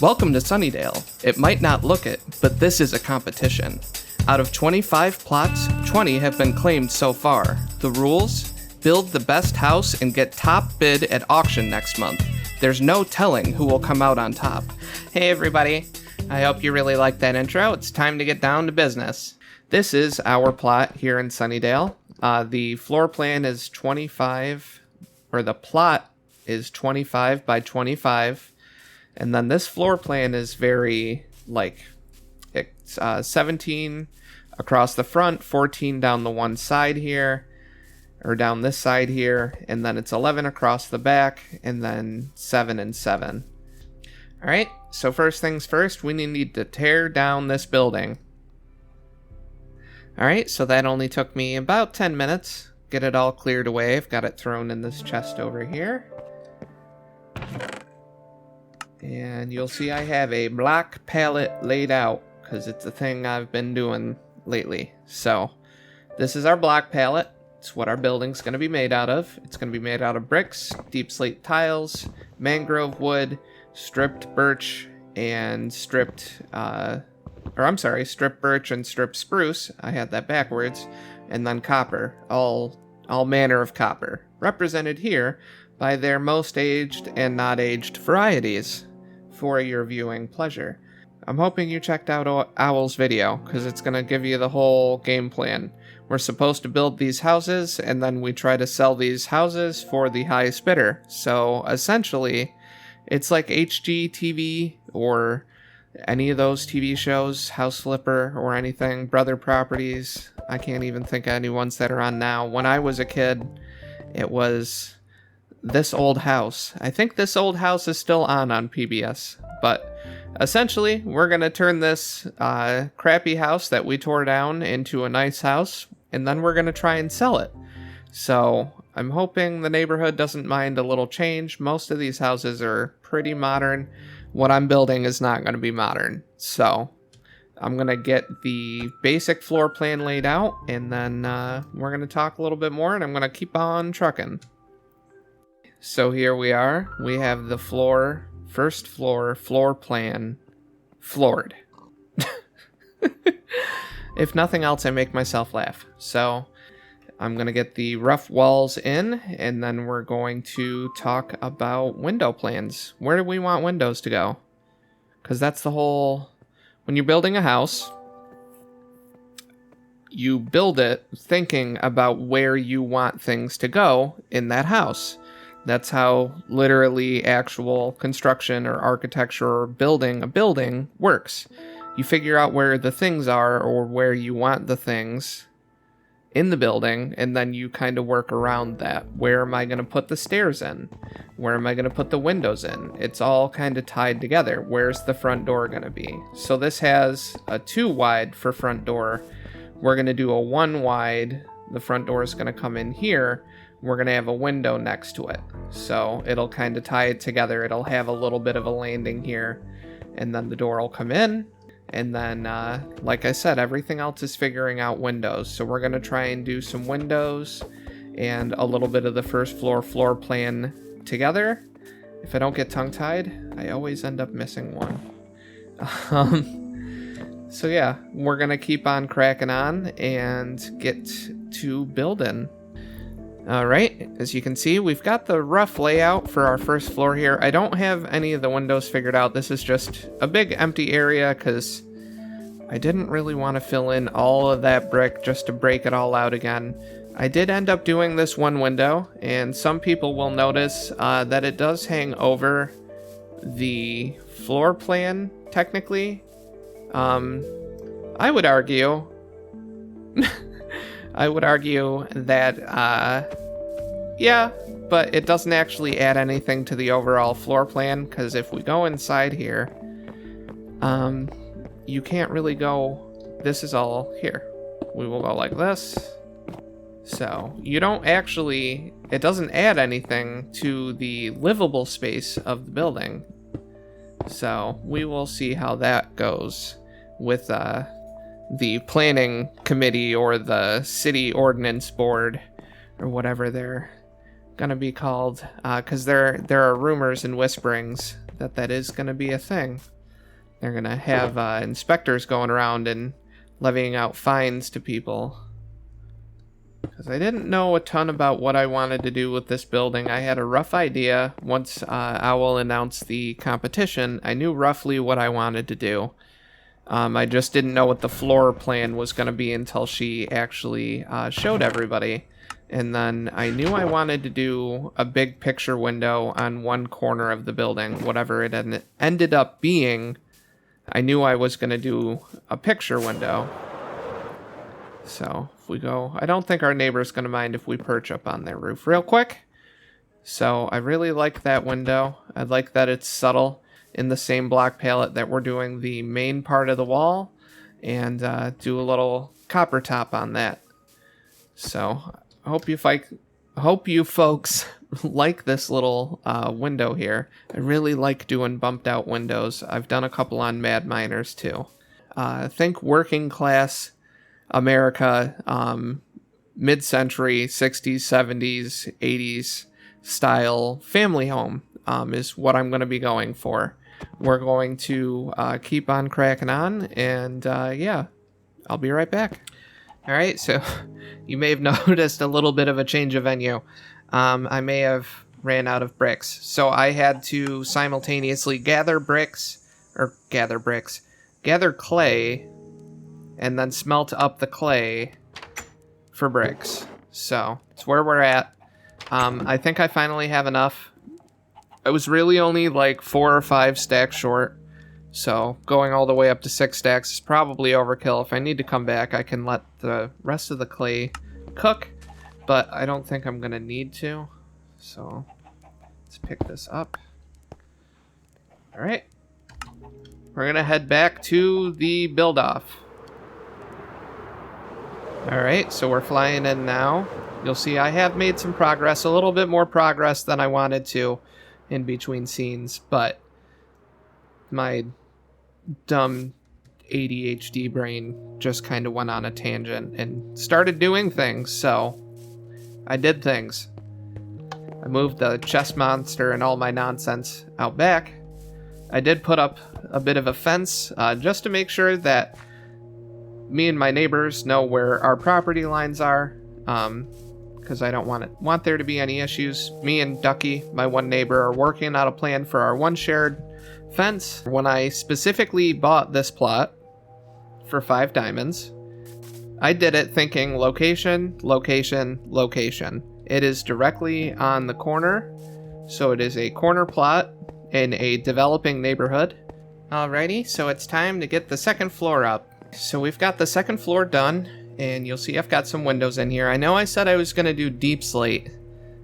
Welcome to Sunnydale. It might not look it, but this is a competition. Out of 25 plots, 20 have been claimed so far. The rules? Build the best house and get top bid at auction next month. There's no telling who will come out on top. Hey everybody, I hope you really liked that intro. It's time to get down to business. This is our plot here in Sunnydale. The floor plan is 25, or the plot is 25 by 25. And then this floor plan is very, it's 17 across the front, 14 down the one side here, or down this side here, and then it's 11 across the back, and then 7 and 7. Alright, so first things first, we need to tear down this building. Alright, so that only took me about 10 minutes. Get it all cleared away. I've got it thrown in this chest over here. And you'll see I have a black pallet laid out, because it's a thing I've been doing lately. So, this is our block pallet. It's what our building's going to be made out of. It's going to be made out of bricks, deep slate tiles, mangrove wood, stripped birch, and stripped birch and stripped spruce. I had that backwards. And then copper. All manner of copper. Represented here by their most aged and not aged varieties for your viewing pleasure. I'm hoping you checked out Owl's video, because it's going to give you the whole game plan. We're supposed to build these houses, and then we try to sell these houses for the highest bidder. So, essentially, it's like HGTV, or any of those TV shows, House Flipper, or anything, Brother Properties. I can't even think of any ones that are on now. When I was a kid, it was This Old House. I think This Old House is still on PBS, but essentially we're going to turn this crappy house that we tore down into a nice house, and then we're going to try and sell it. So I'm hoping the neighborhood doesn't mind a little change. Most of these houses are pretty modern. What I'm building is not going to be modern. So I'm going to get the basic floor plan laid out, and then we're going to talk a little bit more, and I'm going to keep on trucking. So here we are. We have the first floor plan floored. If nothing else, I make myself laugh. So I'm going to get the rough walls in, and then we're going to talk about window plans. Where do we want windows to go? Because that's the whole... When you're building a house, you build it thinking about where you want things to go in that house. That's how literally actual construction or architecture or building a building works. You figure out where the things are, or where you want the things in the building, and then you kind of work around that. Where am I going to put the stairs in? Where am I going to put the windows in? It's all kind of tied together. Where's the front door going to be? So this has a 2 wide for front door. We're going to do a 1 wide. The front door is going to come in here. We're going to have a window next to it. So it'll kind of tie it together. It'll have a little bit of a landing here, and then the door will come in. And then, like I said, everything else is figuring out windows. So we're going to try and do some windows and a little bit of the first floor plan together. If I don't get tongue-tied, I always end up missing one. So yeah, we're going to keep on cracking on and get to building. Alright, as you can see, we've got the rough layout for our first floor here. I don't have any of the windows figured out. This is just a big empty area because I didn't really want to fill in all of that brick just to break it all out again. I did end up doing this one window, and some people will notice that it does hang over the floor plan, technically. I would argue... that, yeah, but it doesn't actually add anything to the overall floor plan, because if we go inside here, you can't really go, this is all here. We will go like this. So, you don't actually, it doesn't add anything to the livable space of the building. So, we will see how that goes with, the planning committee or the city ordinance board or whatever they're gonna be called, because there are rumors and whisperings that that is going to be a thing. They're going to have inspectors going around and levying out fines to people. Because I didn't know a ton about what I wanted to do with this building. I had a rough idea. Once Owl announced the competition, I knew roughly what I wanted to do. I just didn't know what the floor plan was going to be until she actually showed everybody. And then I knew I wanted to do a big picture window on one corner of the building. Whatever it ended up being, I knew I was going to do a picture window. So if we go, I don't think our neighbor's going to mind if we perch up on their roof real quick. So I really like that window. I like that it's subtle in the same block palette that we're doing the main part of the wall, and do a little copper top on that. So I hope you folks like this little window here. I really like doing bumped out windows. I've done a couple on MadMiners too. Think working class America, mid-century, 60s, 70s, 80s style family home is what I'm going to be going for. We're going to keep on cracking on, and yeah, I'll be right back. All right, so you may have noticed a little bit of a change of venue. I may have ran out of bricks, so I had to simultaneously gather clay, and then smelt up the clay for bricks. So it's where we're at. I think I finally have enough. I was really only like 4 or 5 stacks short, so going all the way up to 6 stacks is probably overkill. If I need to come back, I can let the rest of the clay cook, but I don't think I'm gonna need to. So let's pick this up. All right, we're gonna head back to the build off. Alright, so we're flying in now. You'll see I have made some progress, a little bit more progress than I wanted to in between scenes, but my dumb ADHD brain just kind of went on a tangent and started doing things, so I did things. I moved the chest monster and all my nonsense out back. I did put up a bit of a fence just to make sure that me and my neighbors know where our property lines are, because I don't want there to be any issues. Me and Ducky, my one neighbor, are working out a plan for our one shared fence. When I specifically bought this plot for 5 diamonds, I did it thinking location, location, location. It is directly on the corner, so it is a corner plot in a developing neighborhood. Alrighty, so it's time to get the second floor up. So we've got the second floor done, and you'll see I've got some windows in here. I know I said I was going to do deep slate.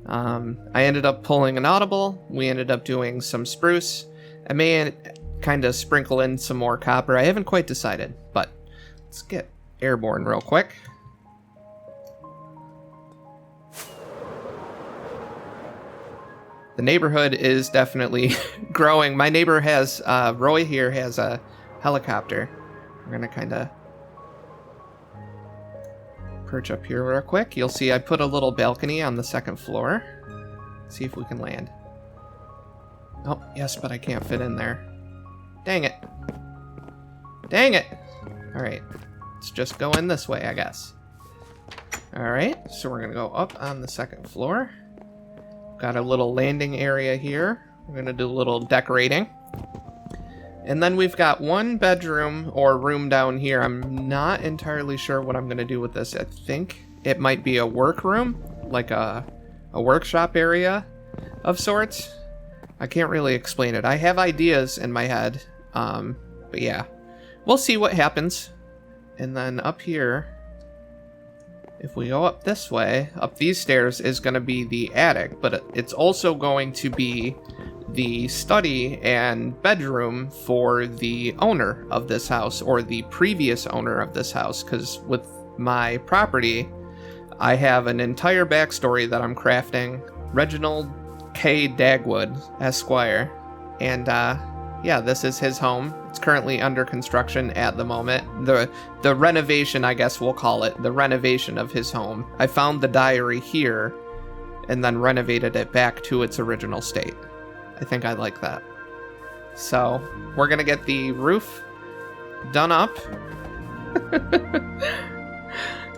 I ended up pulling an audible. We ended up doing some spruce. I may kind of sprinkle in some more copper. I haven't quite decided, but let's get airborne real quick. The neighborhood is definitely growing. My neighbor has, Roy here has a helicopter. We're going to kind of perch up here real quick. You'll see I put a little balcony on the second floor. See if we can land. Oh, yes, but I can't fit in there. Dang it. Dang it. All right. Let's just go in this way, I guess. All right. So we're going to go up on the second floor. Got a little landing area here. We're going to do a little decorating. And then we've got one bedroom or room down here. I'm not entirely sure what I'm going to do with this. I think it might be a workroom, like a workshop area of sorts. I can't really explain it. I have ideas in my head, but yeah. We'll see what happens. And then up here, if we go up this way, up these stairs is going to be the attic, but it's also going to be the study and bedroom for the owner of this house, or the previous owner of this house, because with my property, I have an entire backstory that I'm crafting. Reginald K. Dagwood, Esquire. And yeah, this is his home. It's currently under construction at the moment. The renovation, I guess we'll call it, the renovation of his home. I found the diary here and then renovated it back to its original state. I think I like that. So we're gonna get the roof done up.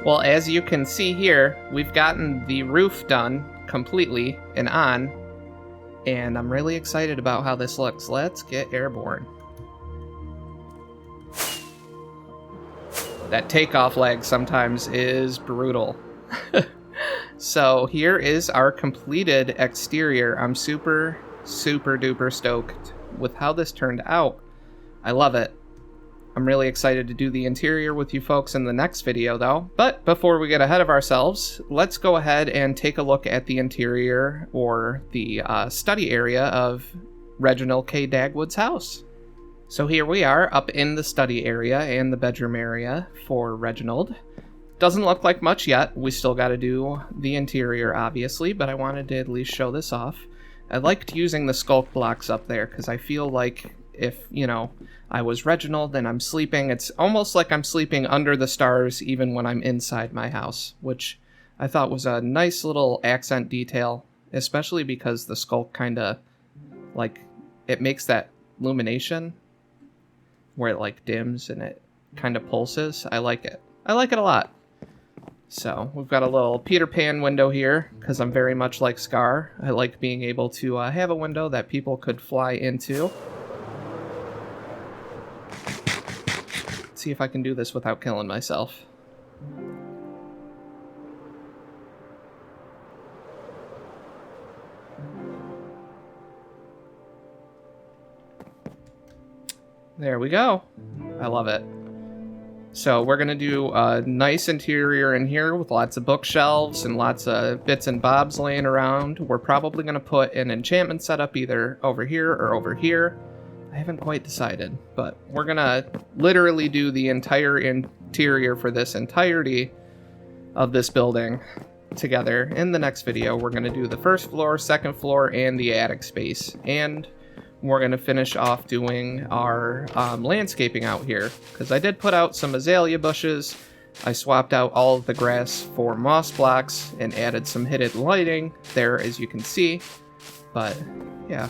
Well, as you can see here, we've gotten the roof done completely and on, and I'm really excited about how this looks. Let's get airborne. That takeoff lag sometimes is brutal. So here is our completed exterior. I'm super duper stoked with how this turned out. I love it. I'm really excited to do the interior with you folks in the next video though. But before we get ahead of ourselves, let's go ahead and take a look at the interior, or the study area of Reginald K. Dagwood's house. So here we are up in the study area and the bedroom area for Reginald. Doesn't look like much yet. We still got to do the interior, obviously, but I wanted to at least show this off. I liked using the sculk blocks up there because I feel like if, you know, I was Reginald and I'm sleeping, it's almost like I'm sleeping under the stars even when I'm inside my house, which I thought was a nice little accent detail, especially because the sculk kind of, like, it makes that illumination where it, like, dims and it kind of pulses. I like it. I like it a lot. So we've got a little Peter Pan window here because I'm very much like Scar. I like being able to have a window that people could fly into. Let's see if I can do this without killing myself. There we go. I love it. So we're going to do a nice interior in here with lots of bookshelves and lots of bits and bobs laying around. We're probably going to put an enchantment setup either over here or over here. I haven't quite decided, but we're going to literally do the entire interior for this entirety of this building together. In the next video, we're going to do the first floor, second floor, and the attic space. And we're going to finish off doing our landscaping out here, because I did put out some azalea bushes. I swapped out all of the grass for moss blocks and added some hidden lighting there, as you can see. But yeah,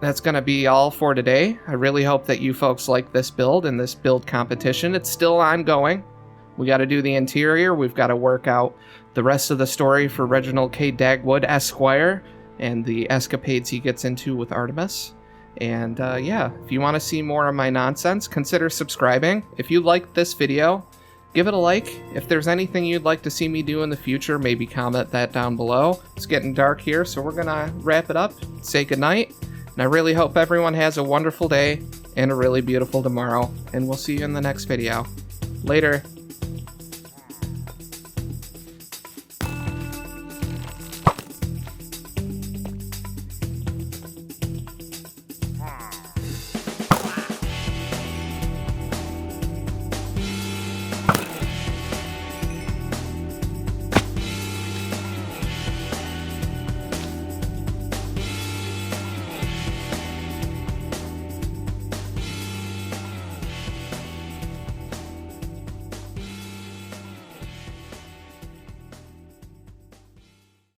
that's going to be all for today. I really hope that you folks like this build and this build competition. It's still ongoing. We got to do the interior. We've got to work out the rest of the story for Reginald K. Dagwood, Esquire, and the escapades he gets into with Artemis. And yeah, if you want to see more of my nonsense, consider subscribing. If you liked this video, give it a like. If there's anything you'd like to see me do in the future, maybe comment that down below. It's getting dark here, so we're gonna wrap it up, say goodnight, and I really hope everyone has a wonderful day and a really beautiful tomorrow, and we'll see you in the next video. Later.